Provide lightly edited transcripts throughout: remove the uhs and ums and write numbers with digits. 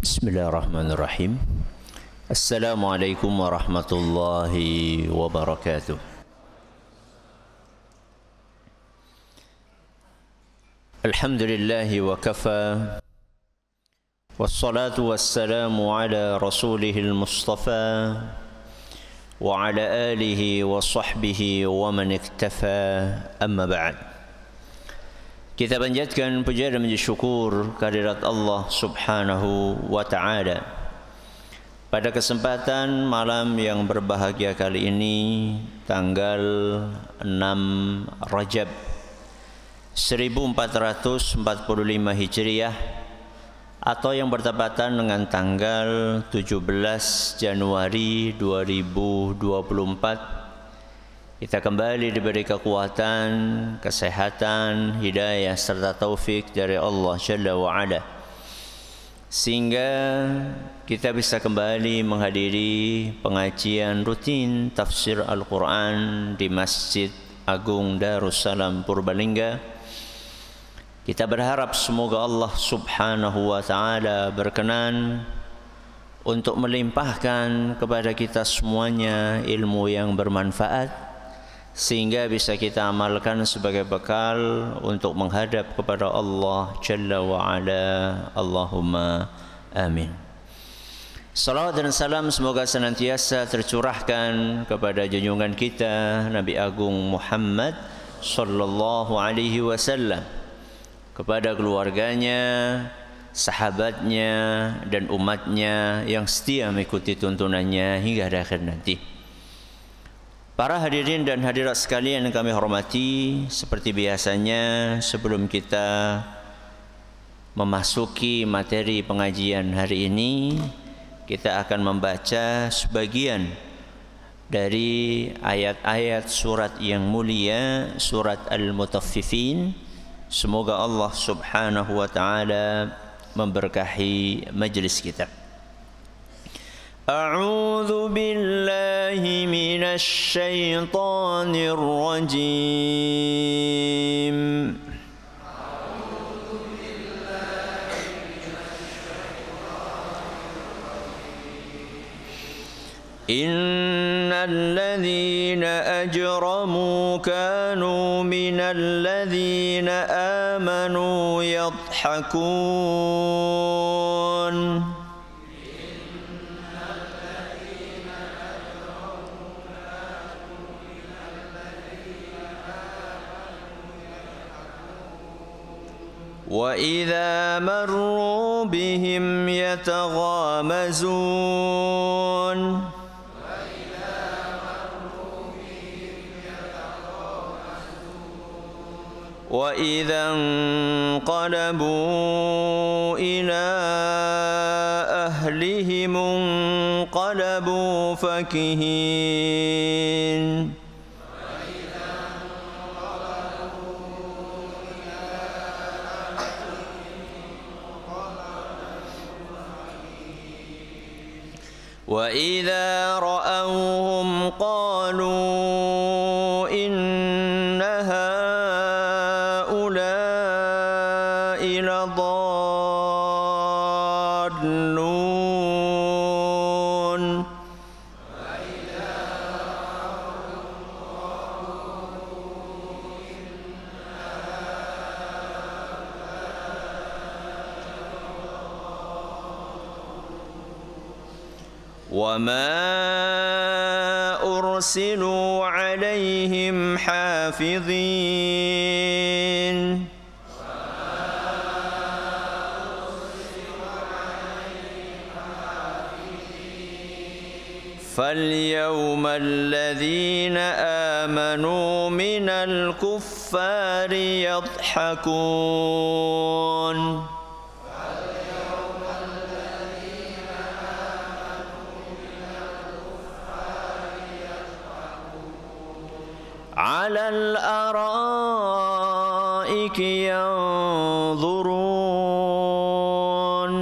Bismillahirrahmanirrahim. Assalamualaikum warahmatullahi wabarakatuh. Alhamdulillahi wa kafa. Wassalatu wassalamu ala rasulihil mustafa wa ala alihi wa sahbihi wa man iktafa, amma ba'd. Kita panjatkan puja dan puji syukur kehadirat Allah Subhanahu wa ta'ala. Pada kesempatan malam yang berbahagia kali ini, tanggal 6 Rajab 1445 Hijriah, atau yang bertepatan dengan tanggal 17 Januari 2024, kita kembali diberi kekuatan, kesehatan, hidayah serta taufik dari Allah Jalla wa'ala, sehingga kita bisa kembali menghadiri pengajian rutin tafsir Al-Quran di Masjid Agung Darussalam Purbalingga. Kita berharap semoga Allah Subhanahu wa ta'ala berkenan untuk melimpahkan kepada kita semuanya ilmu yang bermanfaat, sehingga bisa kita amalkan sebagai bekal untuk menghadap kepada Allah Jalla wa'ala. Allahumma amin. Salawat dan salam semoga senantiasa tercurahkan kepada junjungan kita Nabi Agung Muhammad sallallahu alaihi wasallam, kepada keluarganya, sahabatnya, dan umatnya yang setia mengikuti tuntunannya hingga akhir nanti. Para hadirin dan hadirat sekalian yang kami hormati, seperti biasanya sebelum kita memasuki materi pengajian hari ini, kita akan membaca sebagian dari ayat-ayat surat yang mulia, surat Al-Mutaffifin. Semoga Allah Subhanahu wa ta'ala memberkahi majlis kita. A'udzu billahi minasy syaithanir rajim. Innal ladzina ajramu kanu minal ladzina amanu yadhhakun. وَإِذَا مَرُّوا بِهِمْ يَتَغَامَزُونَ وَإِذَا انقَلَبُوا إِلَى أَهْلِهِمُ انقَلَبُوا فَكِهِينَ. وَإِذَا رَأَوْهُمْ قَالُوا إِنَّ هَؤُلَاءِ لَضَالُّونَ. وَمَا أُرْسِلُوا عَلَيْهِمْ حَافِظِينَ. فَالْيَوْمَ الَّذِينَ آمَنُوا مِنَ الْكُفَّارِ يَضْحَكُونَ. على الأرائك ينظرون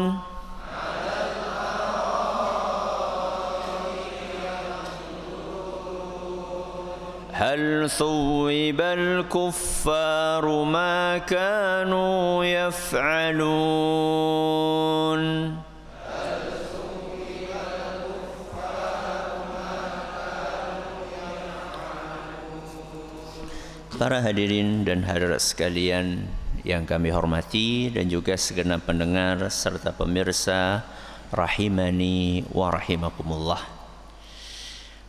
هل ثوب الكفار ما كانوا يفعلون Para hadirin dan hadirat sekalian yang kami hormati dan juga segenap pendengar serta pemirsa rahimani wa rahimakumullah.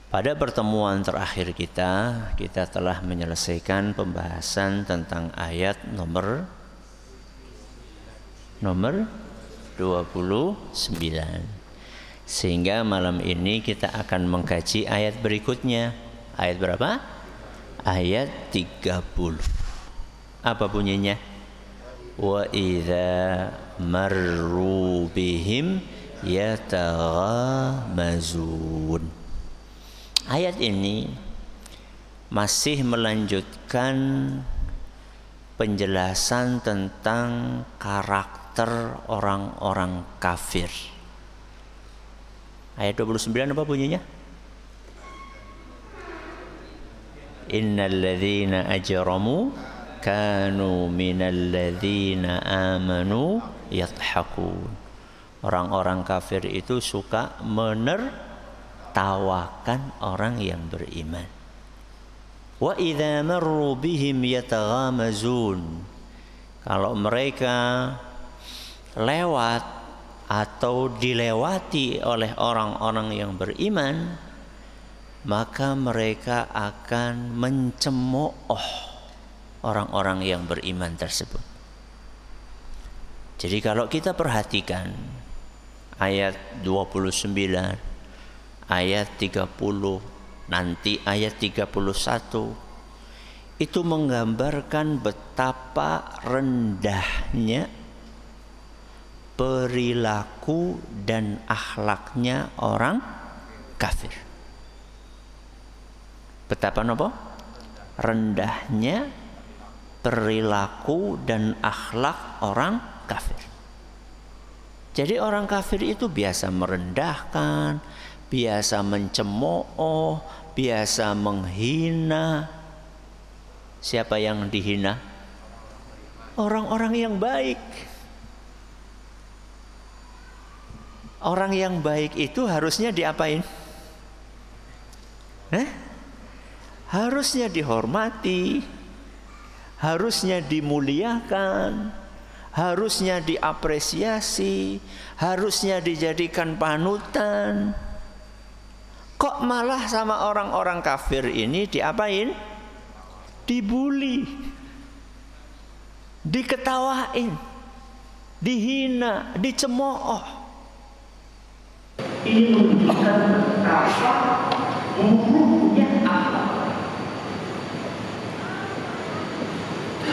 Pada pertemuan terakhir kita telah menyelesaikan pembahasan tentang ayat nomor 29. Sehingga malam ini kita akan mengkaji ayat berikutnya. Ayat berapa? Ayat 30. Apa bunyinya? Wa idza marru bihim yataghamazun. Ayat ini masih melanjutkan penjelasan tentang karakter orang-orang kafir. Ayat 29 apa bunyinya? Innal ladzina ajramu kanu minal ladzina amanu yadhakun. Orang-orang kafir itu suka menertawakan orang yang beriman. Wa idza marru bihim yataghamazun. Kalau mereka lewat atau dilewati oleh orang-orang yang beriman, maka mereka akan mencemooh orang-orang yang beriman tersebut. Jadi kalau kita perhatikan ayat 29, ayat 30, nanti ayat 31, itu menggambarkan betapa rendahnya perilaku dan akhlaknya orang kafir. Betapa apa? Rendahnya perilaku dan akhlak orang kafir. Jadi orang kafir itu biasa merendahkan, biasa mencemooh, biasa menghina. Siapa yang dihina? Orang-orang yang baik. Orang yang baik itu harusnya diapain? Harusnya dihormati, harusnya dimuliakan, harusnya diapresiasi, harusnya dijadikan panutan. Kok malah sama orang-orang kafir ini diapain? Dibuli, diketawain, dihina, dicemooh. Ini menunjukkan betapa buruknya akhlak.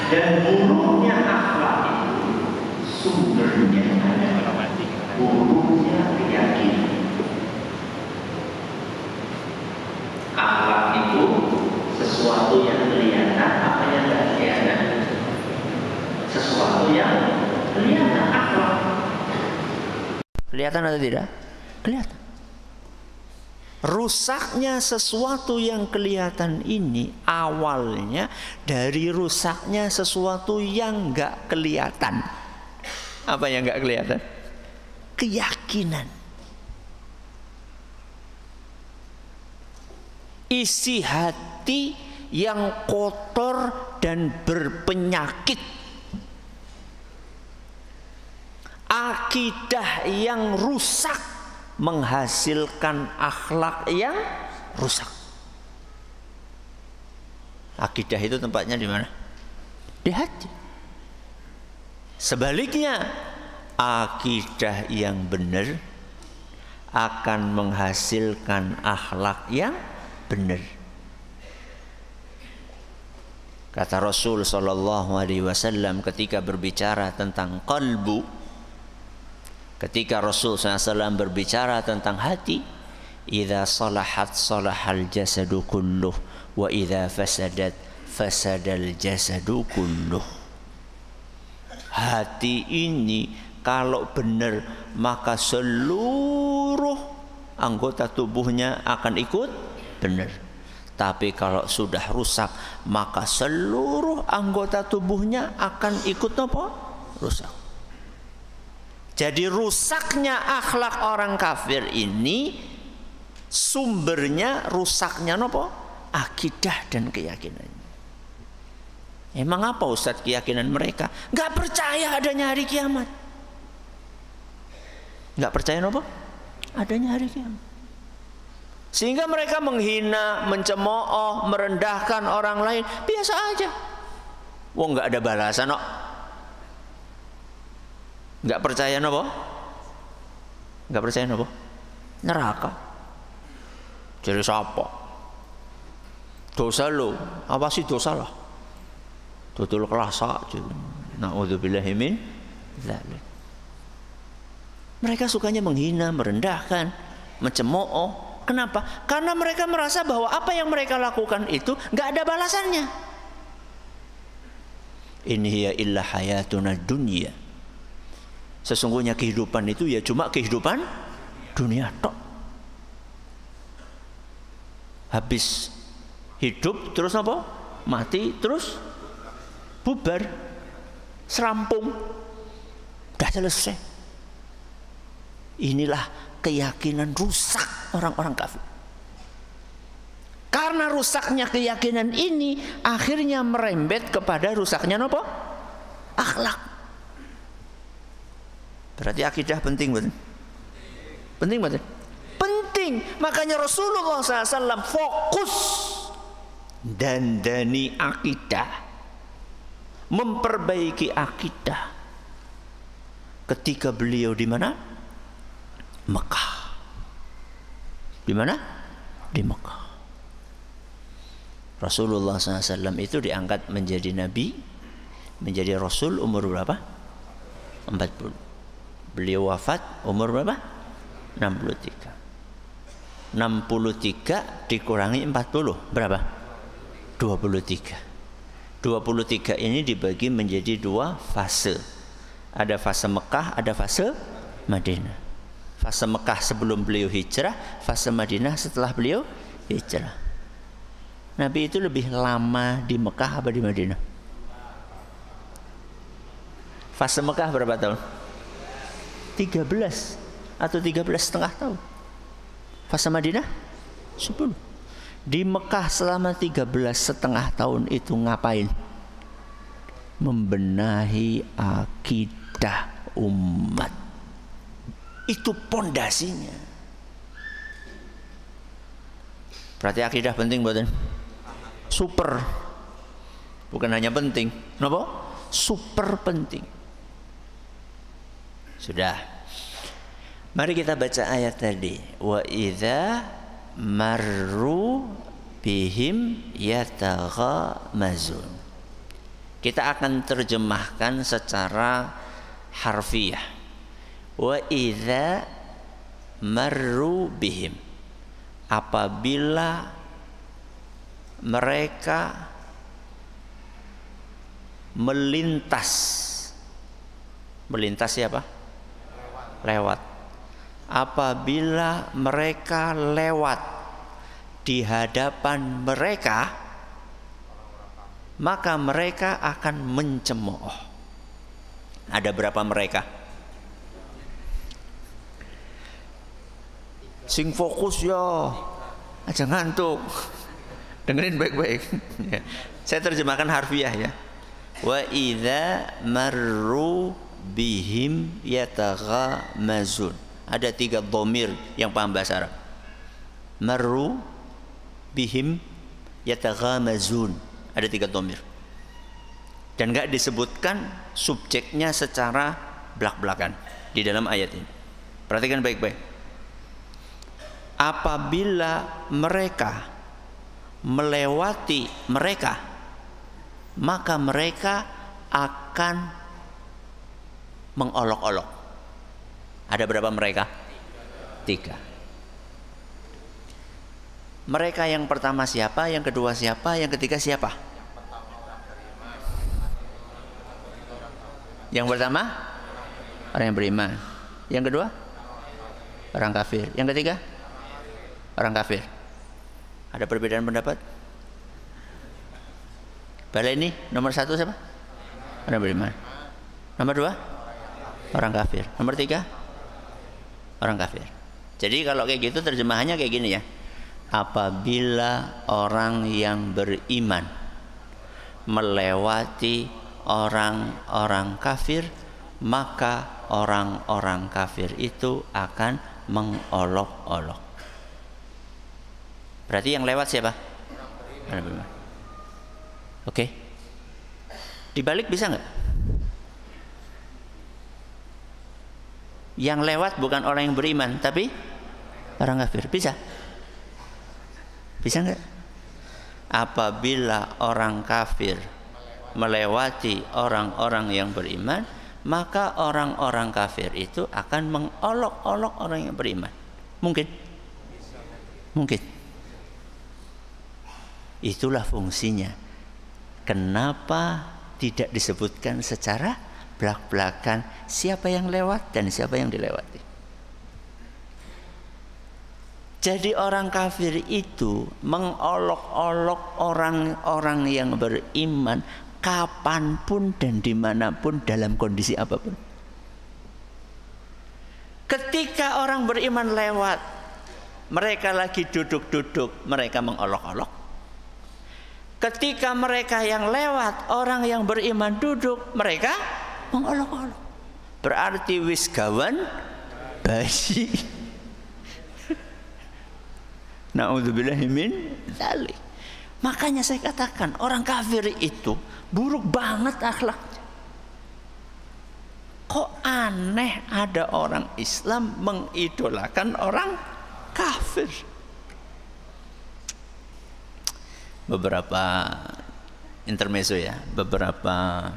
Dan buruknya akhlak itu sumbernya adalah buruknya keyakinan. Akhlak itu sesuatu yang kelihatan, apa yang tidak kelihatan? Sesuatu yang kelihatan. Akhlak kelihatan atau tidak? Kelihatan. Rusaknya sesuatu yang kelihatan ini awalnya dari rusaknya sesuatu yang enggak kelihatan. Apa yang enggak kelihatan? Keyakinan. Isi hati yang kotor dan berpenyakit. Akidah yang rusak menghasilkan akhlak yang rusak. Akidah itu tempatnya di mana? Di hati. Sebaliknya, akidah yang benar akan menghasilkan akhlak yang benar. Kata Rasul sallallahu alaihi wasallam ketika berbicara tentang qalbu, ketika Rasul SAW berbicara tentang hati, idza salahat salahal jasadu kulluh wa idza fasadat fasadal jasadu kulluh. Hati ini kalau benar maka seluruh anggota tubuhnya akan ikut benar. Tapi kalau sudah rusak maka seluruh anggota tubuhnya akan ikut apa? Rusak. Jadi rusaknya akhlak orang kafir ini sumbernya rusaknya apa? Akidah dan keyakinan. Emang apa Ustaz keyakinan mereka? Nggak percaya adanya hari kiamat. Nggak percaya apa? Adanya hari kiamat. Sehingga mereka menghina, mencemooh, merendahkan orang lain. Biasa aja. Wong nggak ada balasan kok. Nggak percaya apa? Nggak percaya apa? Neraka. Jadi siapa? Dosa lo, apa sih dosa lah? Tutul kelasa aja. Na'udzubillahi min dzalik. Mereka sukanya menghina, merendahkan, mencemooh. Kenapa? Karena mereka merasa bahwa apa yang mereka lakukan itu nggak ada balasannya. In hiya illa hayatuna dunya. Sesungguhnya kehidupan itu ya cuma kehidupan dunia tok. Habis hidup terus apa? Mati terus bubar, serampung, dah selesai. Inilah keyakinan rusak orang-orang kafir. Karena rusaknya keyakinan ini akhirnya merembet kepada rusaknya apa? Akhlak. Berarti akidah penting betul? Penting betul? Penting. Makanya Rasulullah SAW fokus dandani akidah, memperbaiki akidah ketika beliau di mana? Mekah. Di mana? Di Mekah. Rasulullah SAW itu diangkat menjadi nabi, menjadi rasul umur berapa? 40. Beliau wafat umur berapa? 63. 63 dikurangi 40 berapa? 23. 23 ini dibagi menjadi dua fase. Ada fase Mekah, ada fase Madinah. Fase Mekah sebelum beliau hijrah, fase Madinah setelah beliau hijrah. Nabi itu lebih lama di Mekah apa di Madinah? Fase Mekah berapa tahun? 13 atau 13,5 tahun. Fase Madinah 10. Di Mekah selama 13,5 tahun itu ngapain? Membenahi akidah umat. Itu pondasinya. Berarti akidah penting buatan? Super. Bukan hanya penting. Kenapa? Super penting. Sudah. Mari kita baca ayat tadi. Wa idza marru bihim yataghamazun. Kita akan terjemahkan secara harfiah. Wa idza marru bihim, apabila mereka melintas. Melintas siapa? Lewat. Apabila mereka lewat di hadapan mereka, maka mereka akan mencemooh. Ada berapa mereka? Sing fokus ya, aja ngantuk. Dengerin baik-baik. Saya terjemahkan harfiah ya. Wa idza marru bihim yataghamazun. Ada 3 dhamir yang paham bahasa Arab. Marru bihim yataghamazun. Ada 3 dhamir. Dan enggak disebutkan subjeknya secara belak-belakan di dalam ayat ini. Perhatikan baik-baik. Apabila mereka melewati mereka, maka mereka akan mengolok-olok. Ada berapa mereka? 3. Mereka yang pertama siapa? Yang kedua siapa? Yang ketiga siapa? Yang pertama orang yang beriman. Yang kedua orang kafir. Yang ketiga orang kafir. Ada perbedaan pendapat? Baleni nomor 1 siapa? Orang beriman. Nomor 2 orang kafir. Nomor 3 orang kafir. Jadi kalau kayak gitu terjemahannya kayak gini ya. Apabila orang yang beriman melewati orang-orang kafir, maka orang-orang kafir itu akan mengolok-olok. Berarti yang lewat siapa? Oke. Dibalik bisa nggak? Yang lewat bukan orang yang beriman, tapi orang kafir. Bisa? Bisa nggak? Apabila orang kafir melewati orang-orang yang beriman, maka orang-orang kafir itu akan mengolok-olok orang yang beriman. Mungkin? Mungkin. Itulah fungsinya. Kenapa tidak disebutkan secara belak-belakan siapa yang lewat dan siapa yang dilewati? Jadi orang kafir itu mengolok-olok orang-orang yang beriman kapanpun dan dimanapun dalam kondisi apapun. Ketika orang beriman lewat, mereka lagi duduk-duduk, mereka mengolok-olok. Ketika mereka yang lewat, orang yang beriman duduk, mereka mengolok-olok. Berarti wis gawan bayi. Na'udzubillahi min dzalik. Makanya saya katakan orang kafir itu buruk banget akhlaknya. Kok aneh ada orang Islam mengidolakan orang kafir. Beberapa intermezzo ya, beberapa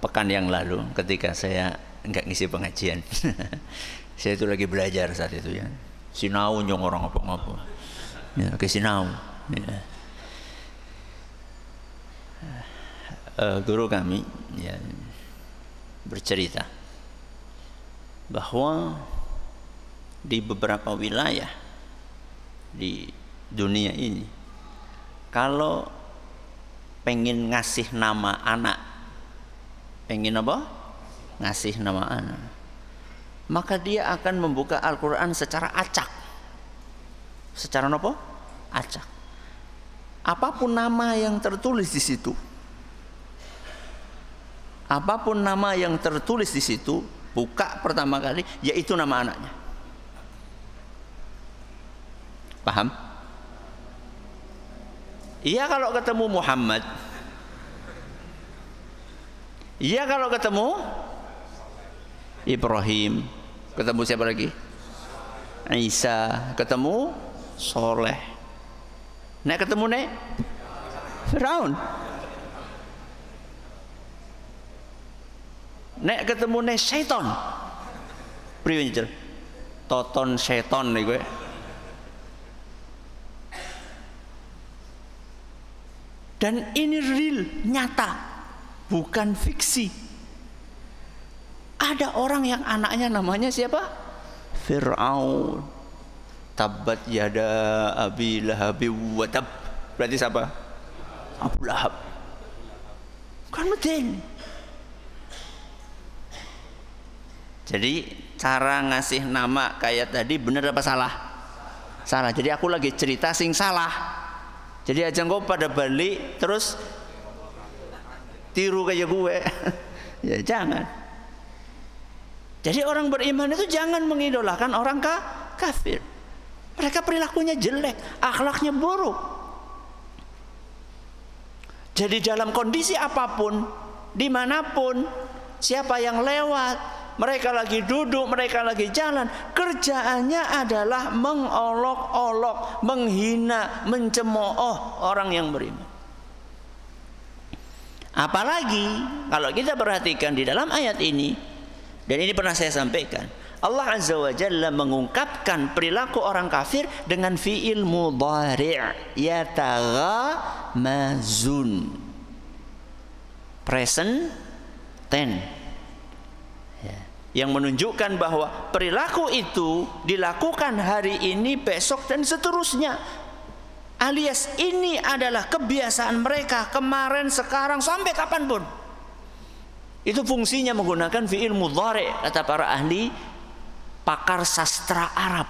pekan yang lalu ketika saya enggak ngisi pengajian. Saya itu lagi belajar saat itu ya. Sinau nyong orang apa-apa. Ya, ke sinau. Ya. Guru kami ya, bercerita bahwa di beberapa wilayah di dunia ini, kalau pengen ngasih nama anak, pengen apa? Ngasih nama anak, maka dia akan membuka Al-Quran secara acak. Secara apa? Acak. Apapun nama yang tertulis di situ, apapun nama yang tertulis di situ, buka pertama kali, yaitu nama anaknya. Paham? Iya kalau ketemu Muhammad, iya kalau ketemu Ibrahim, ketemu siapa lagi? Isa, ketemu Soleh. Nek ketemu nek Firaun. Nek ketemu nek syaiton. Priwe nyekel? Toton syaiton nih gue. Dan ini real, nyata, bukan fiksi. Ada orang yang anaknya namanya siapa? Fir'aun. Tabbat yada abi lahabi wa tab. Berarti siapa? Abu Lahab. Kan medeni. Jadi cara ngasih nama kayak tadi benar apa salah? Salah. Jadi aku lagi cerita sing salah. Jadi aja kau pada balik terus tiru kayak gue. Ya jangan. Jadi orang beriman itu jangan mengidolakan orang kafir. Mereka perilakunya jelek, akhlaknya buruk. Jadi dalam kondisi apapun, dimanapun, siapa yang lewat, mereka lagi duduk, mereka lagi jalan, kerjaannya adalah mengolok-olok, menghina, mencemooh orang yang beriman. Apalagi kalau kita perhatikan di dalam ayat ini, dan ini pernah saya sampaikan, Allah Azza wa Jalla mengungkapkan perilaku orang kafir dengan fi'il mudhari' yataghamazun, present tense, yang menunjukkan bahwa perilaku itu dilakukan hari ini, besok dan seterusnya. Alias ini adalah kebiasaan mereka kemarin, sekarang, sampai kapanpun. Itu fungsinya menggunakan fi'il mudhari', kata para ahli pakar sastra Arab,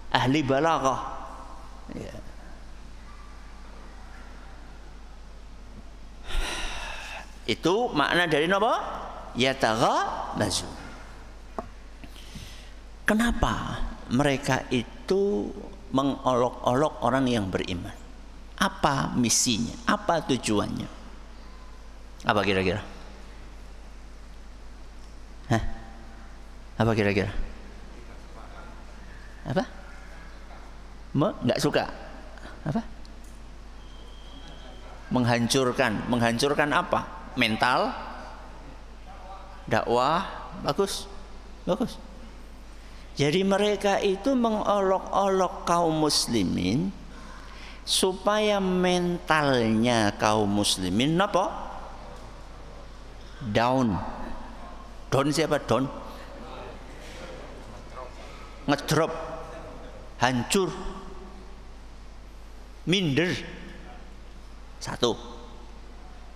ahli balaghah. Ya. Itu makna dari apa? Yataghamazun. Kenapa mereka itu mengolok-olok orang yang beriman? Apa misinya? Apa tujuannya? Apa kira-kira? Hah? Apa kira-kira? Apa? Nggak suka? Apa? Menghancurkan apa? Mental, dakwah, bagus. Jadi mereka itu mengolok-olok kaum muslimin supaya mentalnya kaum muslimin apa? Down. Down siapa? Down. Ngedrop, hancur, minder. Satu.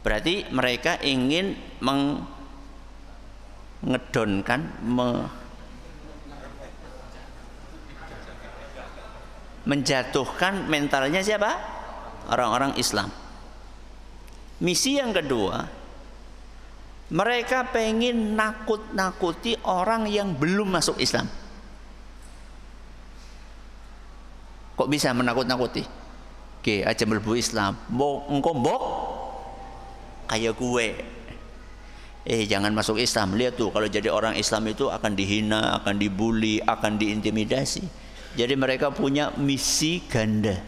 Berarti mereka ingin mengedonkan, menjatuhkan mentalnya siapa? Orang-orang Islam. Misi yang kedua, mereka pengen nakut-nakuti orang yang belum masuk Islam. Kok bisa menakut-nakuti? Oke, aja mlebu Islam. Engko mbok kayak gue. Jangan masuk Islam. Lihat tuh, kalau jadi orang Islam itu akan dihina, akan dibully, akan diintimidasi. Jadi mereka punya misi ganda.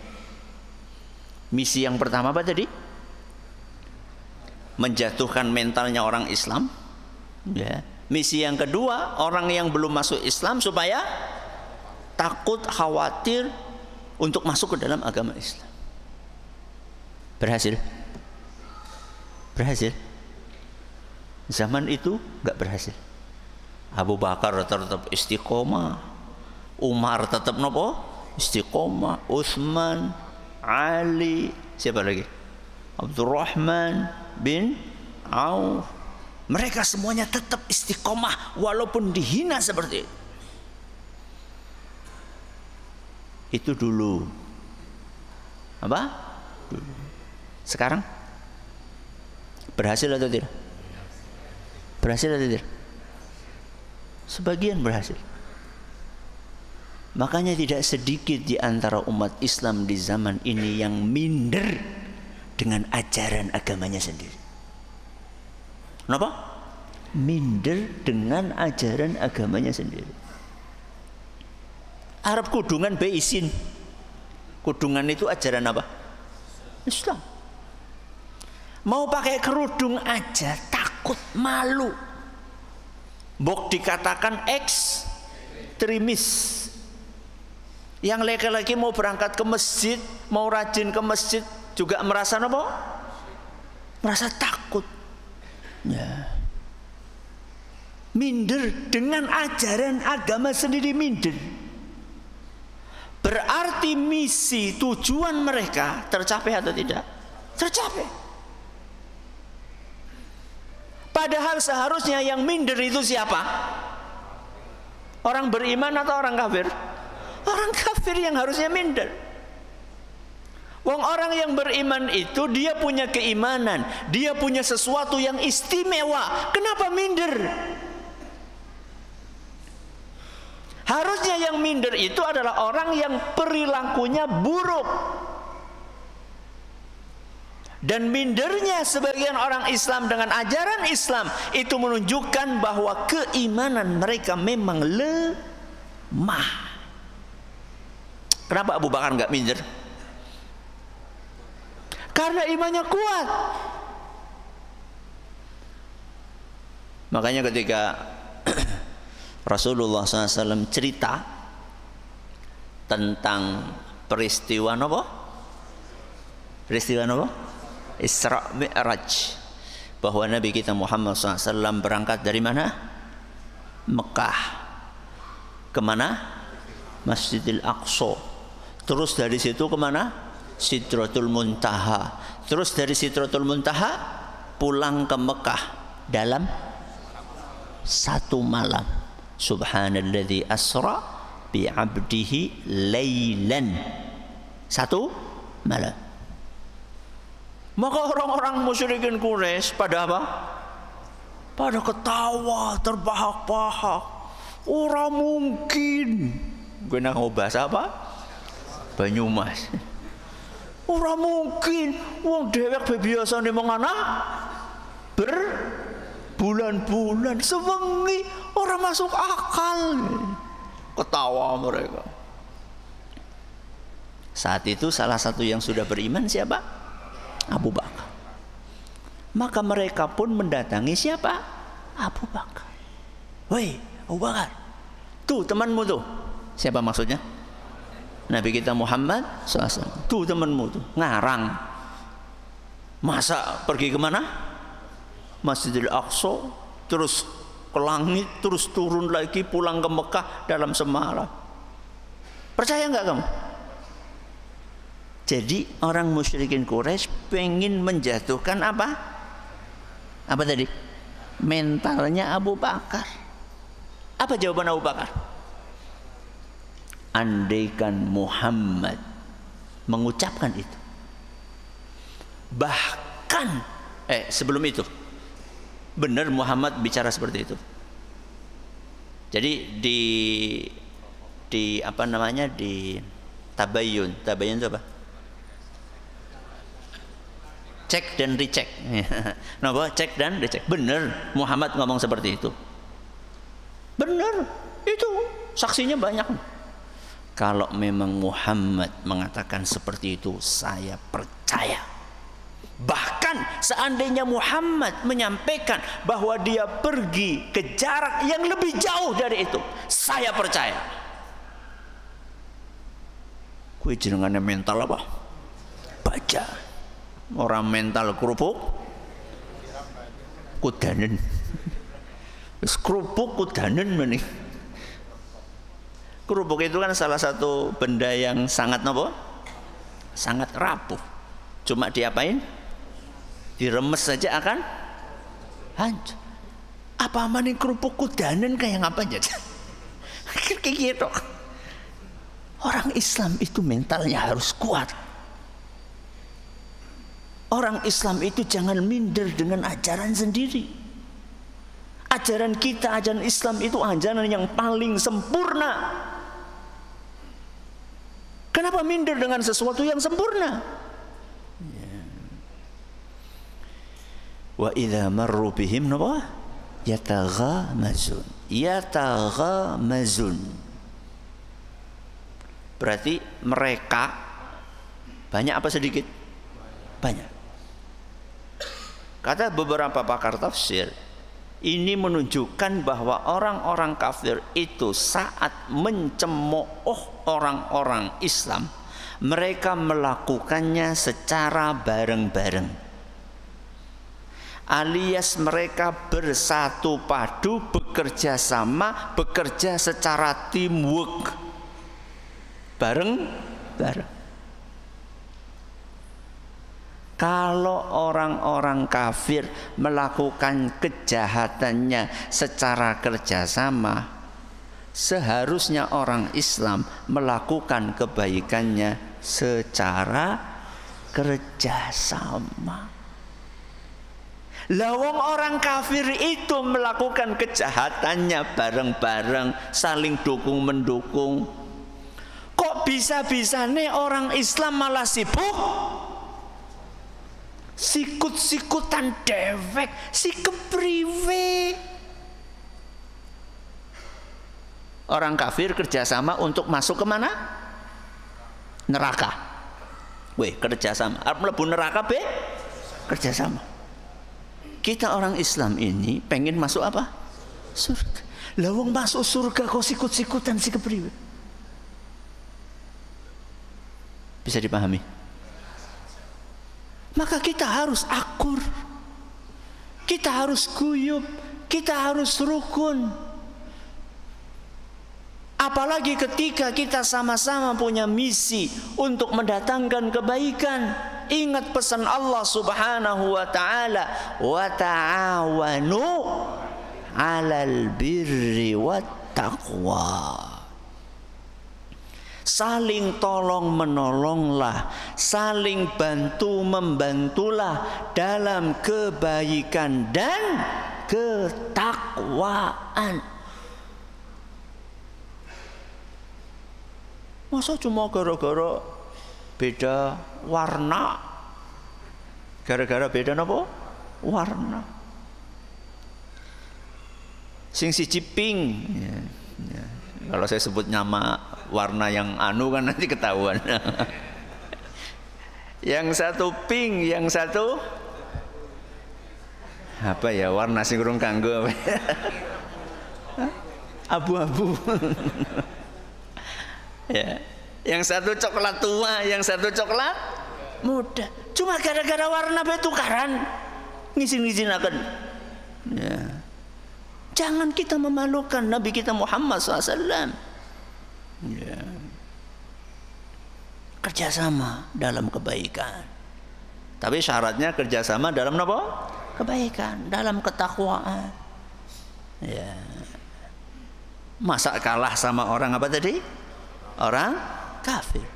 Misi yang pertama apa tadi? Menjatuhkan mentalnya orang Islam. Ya. Misi yang kedua, orang yang belum masuk Islam supaya takut, khawatir untuk masuk ke dalam agama Islam. Berhasil? Berhasil? Zaman itu nggak berhasil. Abu Bakar tetap istiqomah, Umar tetap nopo istiqomah, Utsman, Ali, siapa lagi? Abdurrahman bin Auf. Mereka semuanya tetap istiqomah walaupun dihina seperti itu. Itu dulu. Apa? Dulu. Sekarang berhasil atau tidak? Berhasil atau tidak? Sebagian berhasil. Makanya tidak sedikit di antara umat Islam di zaman ini yang minder dengan ajaran agamanya sendiri. Kenapa? Minder dengan ajaran agamanya sendiri. Arab kudungan be isin. Kudungan itu ajaran apa? Islam. Mau pakai kerudung aja takut, malu. Bok dikatakan ekstremis. Yang laki-laki mau berangkat ke masjid, mau rajin ke masjid juga merasa apa? Merasa takut. Ya. Minder dengan ajaran agama sendiri, minder. Berarti misi tujuan mereka tercapai atau tidak? Tercapai. Padahal seharusnya yang minder itu siapa? Orang beriman atau orang kafir? Orang kafir yang harusnya minder. Wong orang yang beriman itu dia punya keimanan, dia punya sesuatu yang istimewa. Kenapa minder? Harusnya yang minder itu adalah orang yang perilakunya buruk. Dan mindernya sebagian orang Islam dengan ajaran Islam itu menunjukkan bahwa keimanan mereka memang lemah. Kenapa Abu Bakar nggak minder? Karena imannya kuat. Makanya ketika Rasulullah SAW cerita tentang peristiwa apa? Peristiwa apa? Isra Mi'raj, bahwa Nabi kita Muhammad SAW berangkat dari mana? Mekah. Kemana? Masjidil Aqsa. Terus dari situ kemana? Sidratul Muntaha. Terus dari Sidratul Muntaha pulang ke Mekah dalam satu malam. Subhanalladzi asra bi'abdihi laylan. Satu malam. Maka orang-orang musyrikin Quraisy pada apa? Pada ketawa, terbahak-bahak. Ora mungkin. Gue nak bahasa apa? Banyumas. Ora mungkin. Wong dhewek biasane mengana berbulan-bulan sewengi, ora masuk akal. Ketawa mereka. Saat itu salah satu yang sudah beriman siapa? Abu Bakar. Maka mereka pun mendatangi siapa? Abu Bakar. Woi, Abu Bakar, tuh temanmu tuh. Siapa maksudnya? Nabi kita Muhammad SAW. Tuh temanmu tuh, ngarang. Masa pergi kemana? Masjidil Aqsa, terus ke langit, terus turun lagi, pulang ke Mekah dalam semalam. Percaya nggak kamu? Jadi orang musyrikin Quraisy pengen menjatuhkan apa? Apa tadi? Mentalnya Abu Bakar. Apa jawaban Abu Bakar? Andaikan Muhammad mengucapkan itu, bahkan sebelum itu benar Muhammad bicara seperti itu. Jadi di apa namanya, di tabayun itu apa? Cek dan dicek. Napa? Cek dan dicek. Benar Muhammad ngomong seperti itu. Benar. Itu saksinya banyak. Kalau memang Muhammad mengatakan seperti itu, saya percaya. Bahkan seandainya Muhammad menyampaikan bahwa dia pergi ke jarak yang lebih jauh dari itu, saya percaya. Kue jenengannya mental apa? Baca. Orang mental kerupuk kudanen. Kerupuk kudanen meni. Kerupuk itu kan salah satu benda yang sangat nopo? Sangat rapuh. Cuma diapain? Diremes saja akan hancur. Apa maning kerupuk kudanen kayak apa aja? Kayak gitu. Orang Islam itu mentalnya harus kuat. Orang Islam itu jangan minder dengan ajaran sendiri. Ajaran kita, ajaran Islam itu ajaran yang paling sempurna. Kenapa minder dengan sesuatu yang sempurna? Wa idza marru bihim yataghamazun. Yataghamazun. Berarti mereka banyak apa sedikit? Banyak. Kata beberapa pakar tafsir, ini menunjukkan bahwa orang-orang kafir itu saat mencemooh orang-orang Islam, mereka melakukannya secara bareng-bareng, alias mereka bersatu padu, bekerja sama, bekerja secara teamwork, bareng-bareng. Kalau orang-orang kafir melakukan kejahatannya secara kerjasama, seharusnya orang Islam melakukan kebaikannya secara kerjasama. Lawang orang kafir itu melakukan kejahatannya bareng-bareng, saling dukung-mendukung. Kok bisa-bisanya orang Islam malah sibuk? Sikut-sikutan dewek, si kepriwe. Orang kafir kerjasama untuk masuk kemana? Neraka. Weh, kerjasama. Mlebu neraka be? Kerjasama. Kita orang Islam ini pengen masuk apa? Surga. Lawang masuk surga kok sikut-sikutan si kepriwe. Bisa dipahami? Maka kita harus akur, kita harus guyup, kita harus rukun. Apalagi ketika kita sama-sama punya misi untuk mendatangkan kebaikan. Ingat pesan Allah Subhanahu wa ta'ala, wa ta'awanu 'alal birri wat taqwa. Saling tolong menolonglah, saling bantu membantulah dalam kebaikan dan ketakwaan. Masa cuma gara-gara beda warna? Gara-gara beda apa? Warna. Sing siji pink. Ya, ya. Kalau saya sebut nama warna yang anu kan nanti ketahuan. Yang satu pink, yang satu apa ya, warna sing kurang kanggo. Abu-abu. Ya. Yang satu coklat tua, yang satu coklat muda. Cuma gara-gara warna be tukaran. Ngizin-ngizinaken. Ya. Jangan kita memalukan Nabi kita Muhammad SAW. Ya. Kerjasama dalam kebaikan. Tapi syaratnya kerjasama dalam apa? Kebaikan, dalam ketakwaan. Ya. Masa kalah sama orang apa tadi? Orang kafir.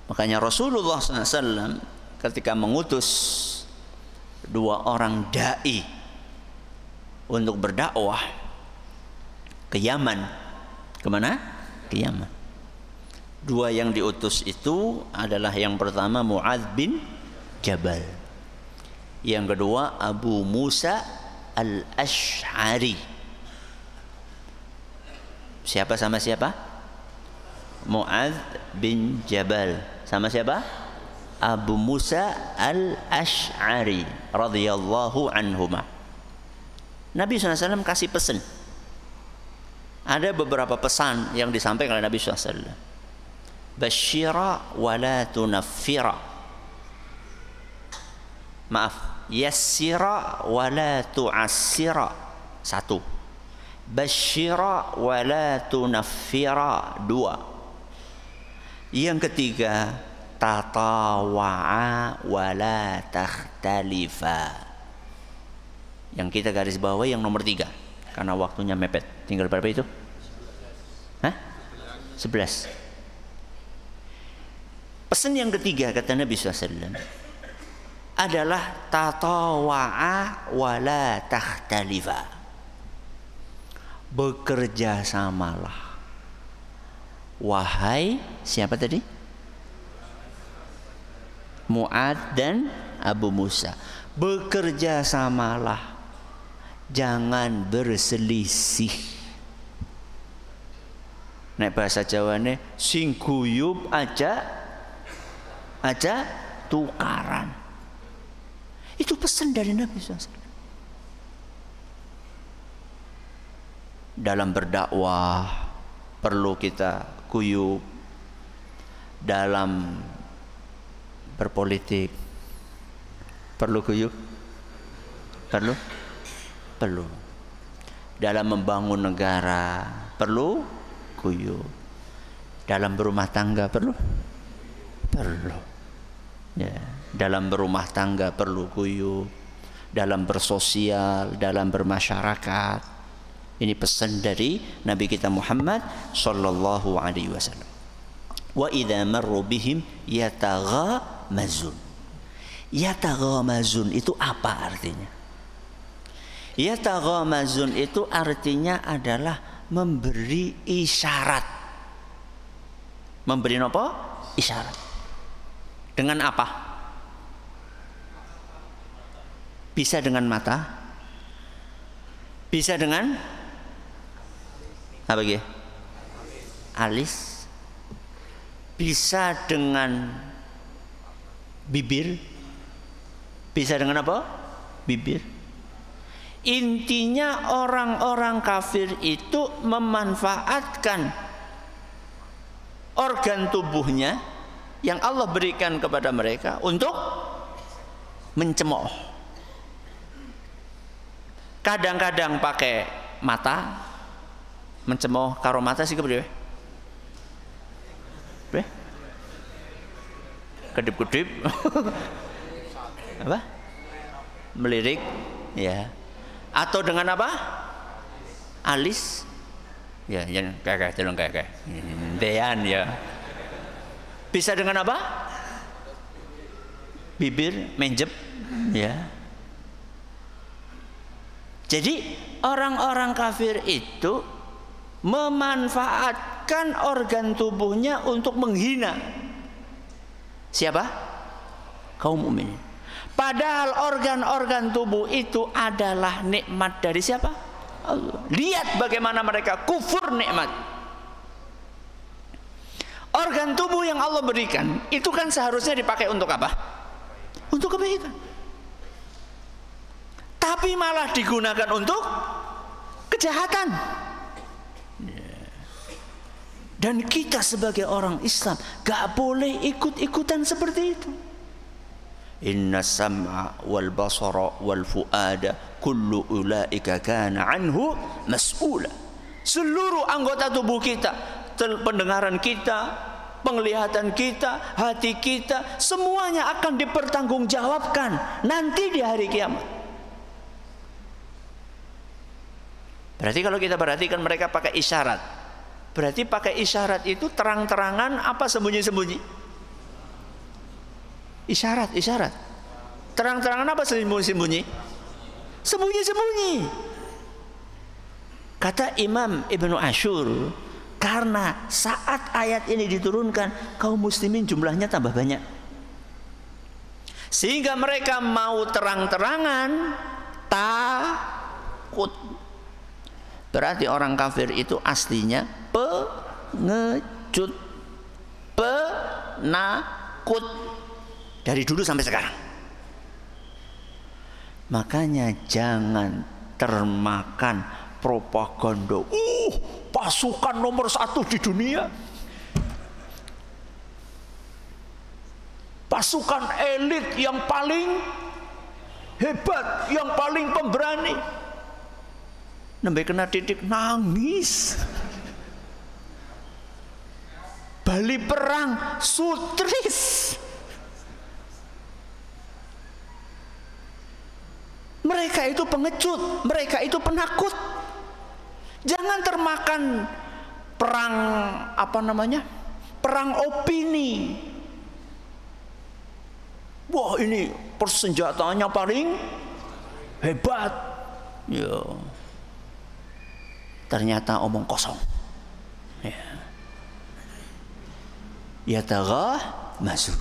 Makanya Rasulullah SAW ketika mengutus 2 orang dai untuk berdakwah ke Yaman. Kemana? Ke Yaman. 2 yang diutus itu adalah yang pertama Mu'adz bin Jabal, yang kedua Abu Musa al-Ash'ari. Siapa sama siapa? Mu'adz bin Jabal sama siapa? Abu Musa al-Ash'ari radhiyallahu anhuma. Nabi SAW kasih pesan. Ada beberapa pesan yang disampaikan oleh Nabi SAW. Basyira wa la tunaffira. Maaf, yassira wa la tu'assira. 1. Basyira wa la tunaffira. 2. Yang ketiga, tatawa'a wa la takhtalifa. Yang kita garis bawahi yang nomor 3 karena waktunya mepet. Tinggal berapa itu? 11. Pesan yang ketiga kata Nabi SAW adalah tatawa'a wa la takhtalifa. Bekerja samalah. Wahai siapa tadi? Mu'adz dan Abu Musa. Bekerja samalah. Jangan berselisih. Nek bahasa Jawane sing guyub aja tukaran. Itu pesan dari Nabi SAW. Dalam berdakwah perlu kita guyub, dalam berpolitik perlu guyub, perlu dalam membangun negara perlu guyub, dalam berumah tangga perlu ya, dalam berumah tangga perlu guyub, dalam bersosial, dalam bermasyarakat. Ini pesan dari Nabi kita Muhammad sallallahu alaihi wasallam. Wa idza marru bihim yataghamazun. Yataghamazun itu apa artinya? Yataghamazun itu artinya adalah memberi isyarat. Memberi apa? Isyarat. Dengan apa? Bisa dengan mata. Bisa dengan apa gitu? Alis. Bisa dengan bibir. Bisa dengan apa? Bibir. Intinya orang-orang kafir itu memanfaatkan organ tubuhnya yang Allah berikan kepada mereka untuk mencemooh. Kadang-kadang pakai mata, mencemooh karo mata sih kepriwe? Kedip-kedip. Apa? Melirik, ya. Atau dengan apa? Alis. Ya, yang kayak Empean ya. Bisa dengan apa? Bibir menjep ya. Jadi orang-orang kafir itu memanfaatkan organ tubuhnya untuk menghina siapa? Kaum mukminin. Padahal organ-organ tubuh itu adalah nikmat dari siapa? Allah. Lihat bagaimana mereka kufur nikmat. Organ tubuh yang Allah berikan itu kan seharusnya dipakai untuk apa? Untuk kebaikan. Tapi malah digunakan untuk kejahatan. Dan kita sebagai orang Islam gak boleh ikut-ikutan seperti itu. Inna sam'a wal basara wal fuada kullu ulaika kana anhu mas'ula. Seluruh anggota tubuh kita, pendengaran kita, penglihatan kita, hati kita, semuanya akan dipertanggungjawabkan nanti di hari kiamat. Berarti kalau kita perhatikan mereka pakai isyarat. Berarti pakai isyarat itu terang-terangan apa sembunyi-sembunyi? Isyarat. Terang-terangan apa sembunyi-sembunyi? Sembunyi-sembunyi. Kata Imam Ibnu Ashur, karena saat ayat ini diturunkan, kaum muslimin jumlahnya tambah banyak. Sehingga mereka mau terang-terangan takut. Berarti orang kafir itu aslinya pengecut, penakut dari dulu sampai sekarang. Makanya jangan termakan propaganda. Pasukan nomor 1 di dunia, pasukan elit yang paling hebat, yang paling pemberani. Nembe kena titik nangis. Bali perang sutris. Mereka itu pengecut, mereka itu penakut. Jangan termakan perang perang opini. Wah, ini persenjataannya paling hebat. Yo. Ternyata omong kosong. Ya tagah masuk.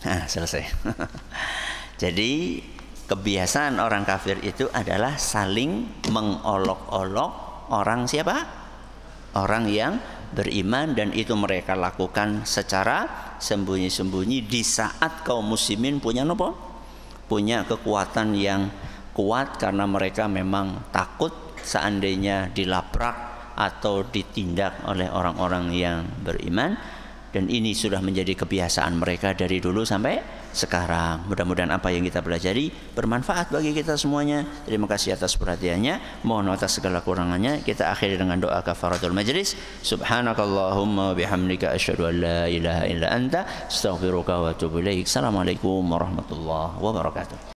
Nah, selesai. Jadi kebiasaan orang kafir itu adalah saling mengolok-olok orang siapa? Orang yang beriman, dan itu mereka lakukan secara sembunyi-sembunyi di saat kaum muslimin punya nopo? Punya kekuatan yang kuat, karena mereka memang takut seandainya dilabrak atau ditindak oleh orang-orang yang beriman. Dan ini sudah menjadi kebiasaan mereka dari dulu sampai sekarang. Mudah-mudahan apa yang kita pelajari bermanfaat bagi kita semuanya. Terima kasih atas perhatiannya. Mohon atas segala kurangannya. Kita akhiri dengan doa kafaratul majlis. Subhanakallahumma bihamdika asyhadu an la ilaha illa anta astaghfiruka wa atubu ilaik. Assalamualaikum warahmatullahi wabarakatuh.